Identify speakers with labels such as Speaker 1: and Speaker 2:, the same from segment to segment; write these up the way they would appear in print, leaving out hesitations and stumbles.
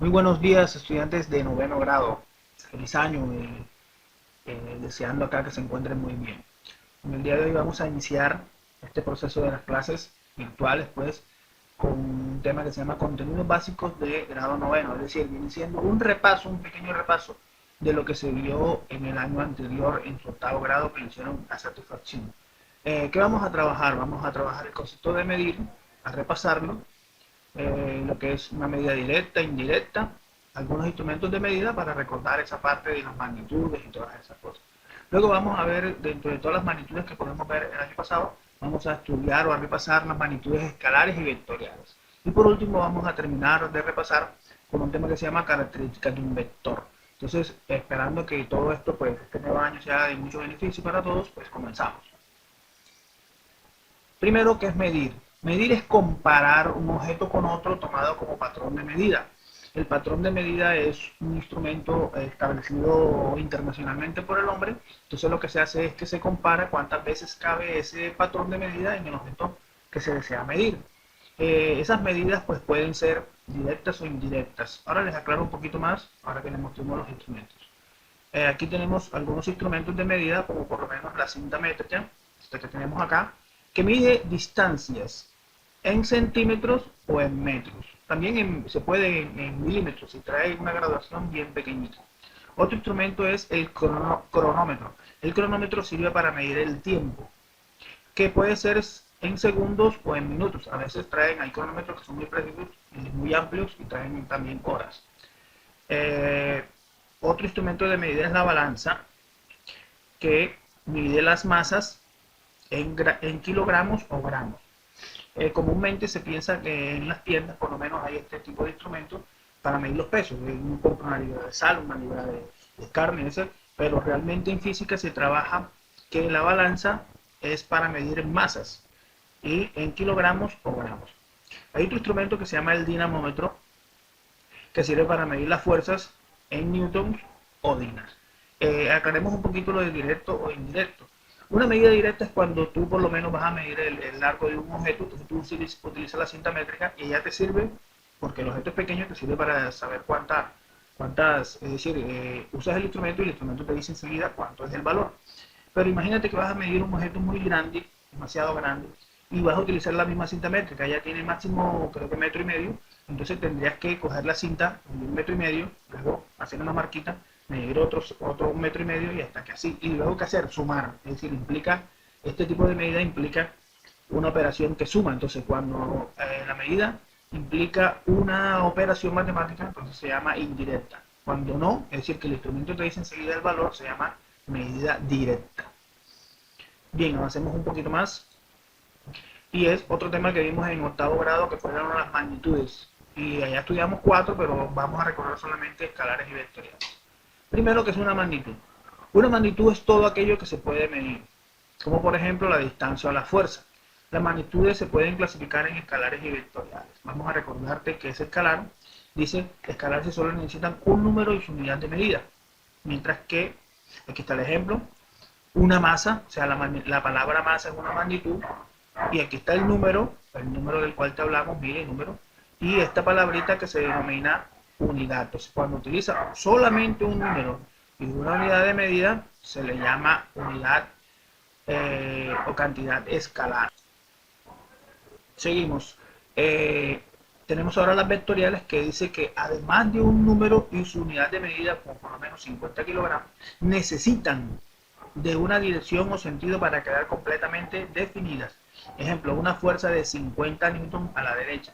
Speaker 1: Muy buenos días, estudiantes de noveno grado. Feliz año, deseando acá que se encuentren muy bien. En el día de hoy vamos a iniciar este proceso de las clases virtuales, pues, con un tema que se llama contenidos básicos de grado noveno, es decir, viene siendo un repaso, un pequeño repaso de lo que se vio en el año anterior en su octavo grado que lo hicieron a satisfacción. ¿Qué vamos a trabajar? Vamos a trabajar el concepto de medir, a repasarlo, lo que es una medida directa, indirecta, algunos instrumentos de medida para recordar esa parte de las magnitudes y todas esas cosas. Luego vamos a ver, dentro de todas las magnitudes que podemos ver el año pasado, vamos a estudiar o a repasar las magnitudes escalares y vectoriales. Y por último vamos a terminar de repasar con un tema que se llama características de un vector. Entonces, esperando que todo esto, pues, este nuevo año sea de mucho beneficio para todos, pues comenzamos. Primero, ¿qué es medir? Medir es comparar un objeto con otro tomado como patrón de medida. El patrón de medida es un instrumento establecido internacionalmente por el hombre, entonces lo que se hace es que se compara cuántas veces cabe ese patrón de medida en el objeto que se desea medir. Esas medidas pues pueden ser directas o indirectas. Ahora les aclaro un poquito más, ahora que les mostremos los instrumentos. Aquí tenemos algunos instrumentos de medida, como por lo menos la cinta métrica, esta que tenemos acá, que mide distancias en centímetros o en metros. También se puede en milímetros y trae una graduación bien pequeñita. Otro instrumento es el cronómetro. El cronómetro sirve para medir el tiempo, que puede ser en segundos o en minutos. A veces traen, hay cronómetros que son muy precisos y muy amplios y traen también horas. Eh, Otro instrumento de medida es la balanza, que mide las masas en kilogramos o gramos. Comúnmente se piensa que en las tiendas por lo menos hay este tipo de instrumentos para medir los pesos. Uno compra una libra de sal, una libra de carne, ese, pero realmente en física se trabaja que la balanza es para medir masas y en kilogramos o gramos. Hay otro instrumento que se llama el dinamómetro, que sirve para medir las fuerzas en newtons o dinas. Aclaremos un poquito lo de directo o indirecto. Una medida directa es cuando tú por lo menos vas a medir el largo de un objeto, entonces tú utilizas la cinta métrica y ella te sirve, porque el objeto es pequeño, te sirve para saber es decir, usas el instrumento y el instrumento te dice enseguida cuánto es el valor. Pero imagínate que vas a medir un objeto muy grande, demasiado grande, y vas a utilizar la misma cinta métrica, ya tiene máximo creo que metro y medio, entonces tendrías que coger la cinta, medir un metro y medio, luego hacer una marquita, medir otro metro y medio y hasta que así, y luego que hacer, sumar, es decir, este tipo de medida implica una operación que suma, entonces cuando la medida implica una operación matemática, entonces se llama indirecta. Cuando no, es decir, que el instrumento te dice enseguida el valor, se llama medida directa. Bien, avancemos un poquito más. Y es otro tema que vimos en octavo grado, que fueron las magnitudes. Y allá estudiamos cuatro, pero vamos a recordar solamente escalares y vectoriales. Primero, ¿qué es una magnitud? Una magnitud es todo aquello que se puede medir, como por ejemplo la distancia o la fuerza. Las magnitudes se pueden clasificar en escalares y vectoriales. Vamos a recordarte que es escalar. Dice, escalar si solo necesitan un número y su unidad de medida. Mientras que, aquí está el ejemplo, una masa, o sea, la palabra masa es una magnitud, y aquí está el número del cual te hablamos, mire, número, y esta palabrita que se denomina unidad. Entonces, cuando utiliza solamente un número y una unidad de medida, se le llama unidad o cantidad escalar. Seguimos. Eh, Tenemos ahora las vectoriales, que dice que además de un número y su unidad de medida, como por lo menos 50 kilogramos, necesitan de una dirección o sentido para quedar completamente definidas. Ejemplo, una fuerza de 50 newtons a la derecha.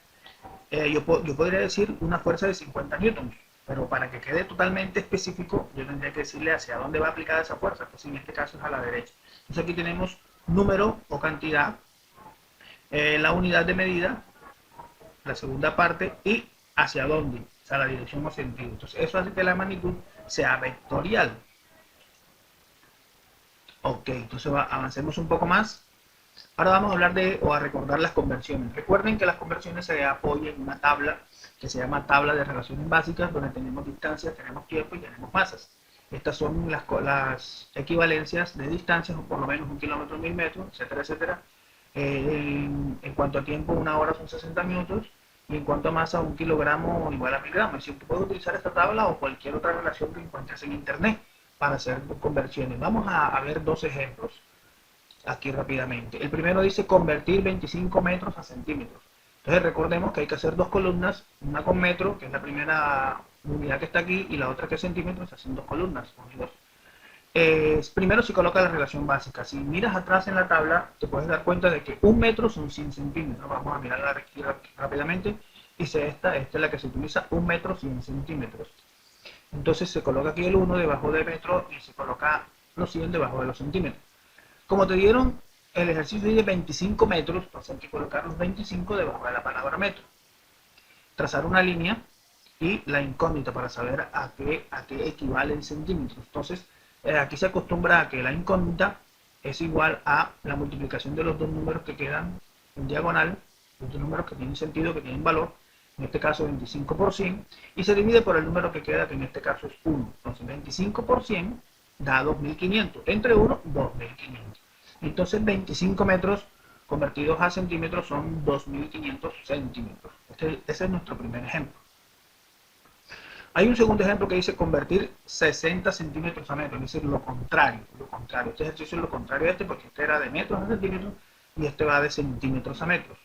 Speaker 1: Yo podría decir una fuerza de 50 newtons, pero para que quede totalmente específico, yo tendría que decirle hacia dónde va aplicada esa fuerza, pues en este caso es a la derecha. Entonces aquí tenemos número o cantidad, la unidad de medida, la segunda parte, y hacia dónde, o sea, la dirección o sentido. Entonces eso hace que la magnitud sea vectorial. Ok, entonces avancemos un poco más. Ahora vamos a hablar o a recordar las conversiones. Recuerden que las conversiones se apoyan en una tabla que se llama tabla de relaciones básicas, donde tenemos distancias, tenemos tiempo y tenemos masas. Estas son las equivalencias de distancias, o por lo menos un kilómetro, 1000 metros, etcétera, etcétera. En cuanto a tiempo, una hora son 60 minutos y en cuanto a masa, 1 kilogramo igual a 1000 gramos. Es decir, tú puedes utilizar esta tabla o cualquier otra relación que encuentres en internet para hacer conversiones. Vamos a ver dos ejemplos aquí rápidamente. El primero dice convertir 25 metros a centímetros. Entonces recordemos que hay que hacer dos columnas, una con metro, que es la primera unidad que está aquí, y la otra que es centímetros, se hacen dos columnas unidos. Primero se coloca la relación básica. Si miras atrás en la tabla, te puedes dar cuenta de que un metro son 100 centímetros. Vamos a mirarla aquí rápidamente. Dice esta es la que se utiliza, 1 metro 100 centímetros. Entonces se coloca aquí el 1 debajo de metro y se coloca los 100 debajo de los centímetros. Como te dieron el ejercicio de 25 metros, entonces hay que colocar los 25 debajo de la palabra metro. Trazar una línea y la incógnita para saber a qué equivale en centímetros. Entonces, aquí se acostumbra a que la incógnita es igual a la multiplicación de los dos números que quedan en diagonal, los dos números que tienen sentido, que tienen valor, en este caso 25 por 100, y se divide por el número que queda, que en este caso es 1. Entonces 25 por 100 da 2500, entre 1, 2500. Entonces 25 metros convertidos a centímetros son 2500 centímetros. Ese es nuestro primer ejemplo. Hay un segundo ejemplo que dice convertir 60 centímetros a metros, es decir, lo contrario. Este ejercicio es lo contrario a este, porque este era de metros a centímetros y este va de centímetros a metros.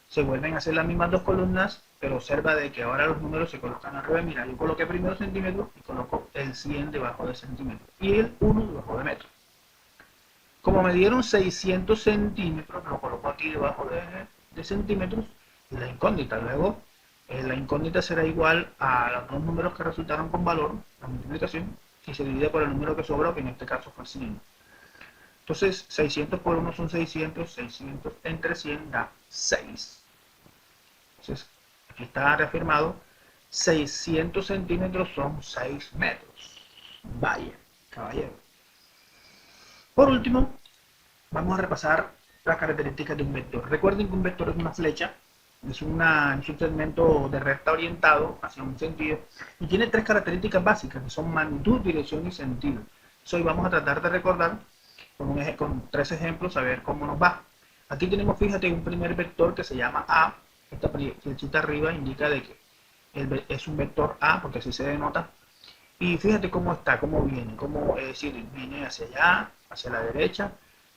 Speaker 1: Se vuelven a hacer las mismas dos columnas, pero observa de que ahora los números se colocan al revés. Mira, yo coloqué primero centímetros y coloco el 100 debajo de centímetros y el 1 debajo de metros. Como me dieron 600 centímetros, lo coloco aquí debajo de centímetros y la incógnita. Luego, la incógnita será igual a los dos números que resultaron con valor, la multiplicación, y se divide por el número que sobró, que en este caso fue 100. Entonces, 600 por 1 son 600, 600 entre 100 da 6. Entonces, aquí está reafirmado, 600 centímetros son 6 metros. Vaya, caballero. Por último, vamos a repasar las características de un vector. Recuerden que un vector es una flecha, es un segmento de recta orientado hacia un sentido y tiene tres características básicas que son magnitud, dirección y sentido. Hoy vamos a tratar de recordar con tres ejemplos a ver cómo nos va. Aquí tenemos, fíjate, un primer vector que se llama A. Esta flechita arriba indica de que es un vector A porque así se denota. Y fíjate cómo está, cómo viene, es decir, viene hacia allá, hacia la derecha,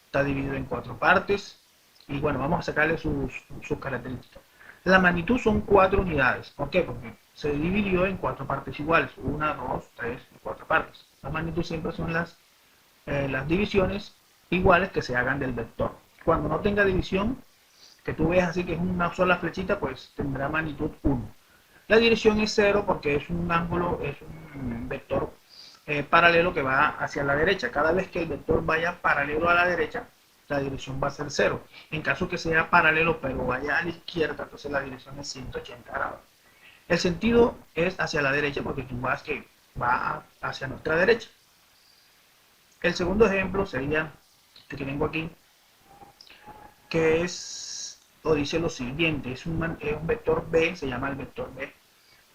Speaker 1: está dividido en cuatro partes y bueno, vamos a sacarle sus características. La magnitud son 4 unidades. ¿Por qué? Porque se dividió en 4 partes iguales. 1, 2, 3 y 4 partes. La magnitud siempre son las divisiones iguales que se hagan del vector. Cuando no tenga división, que tú veas así que es una sola flechita, pues tendrá magnitud 1. La dirección es 0 porque es un ángulo, es un vector paralelo que va hacia la derecha. Cada vez que el vector vaya paralelo a la derecha, la dirección va a ser 0. En caso que sea paralelo pero vaya a la izquierda, entonces la dirección es 180 grados. El sentido es hacia la derecha porque tú vas que va hacia nuestra derecha. El segundo ejemplo sería este que tengo aquí, que es, o dice lo siguiente, es un vector B, se llama el vector B.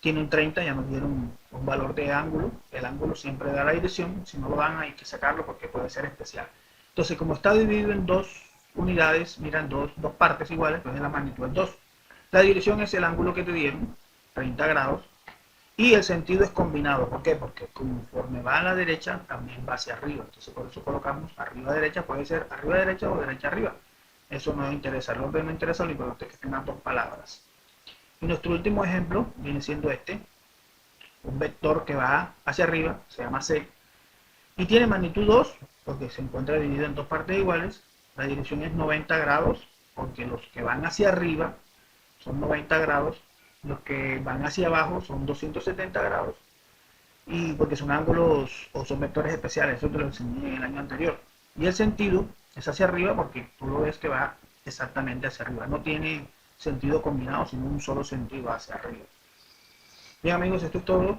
Speaker 1: Tiene un 30, ya nos dieron un valor de ángulo. El ángulo siempre da la dirección, si no lo dan hay que sacarlo porque puede ser especial. Entonces, como está dividido en dos unidades, miran dos partes iguales, pues la magnitud es 2. La dirección es el ángulo que te dieron, 30 grados, y el sentido es combinado. ¿Por qué? Porque conforme va a la derecha, también va hacia arriba. Entonces, por eso colocamos arriba derecha, puede ser arriba derecha o derecha arriba. Eso no nos interesa, el orden no interesa, lo importante es que tengan dos palabras. Y nuestro último ejemplo viene siendo este, un vector que va hacia arriba, se llama C, y tiene magnitud 2, porque se encuentra dividido en dos partes iguales. La dirección es 90 grados, porque los que van hacia arriba son 90 grados, los que van hacia abajo son 270 grados, y porque son ángulos o son vectores especiales, eso te lo enseñé el año anterior. Y el sentido es hacia arriba porque tú lo ves que va exactamente hacia arriba, no tiene sentido combinado, sino un solo sentido hacia arriba. Bien amigos, esto es todo.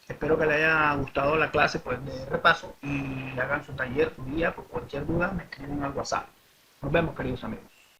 Speaker 1: Espero que les haya gustado la clase pues, de repaso y hagan su taller, su guía, por cualquier duda me escriben al WhatsApp. Nos vemos, queridos amigos.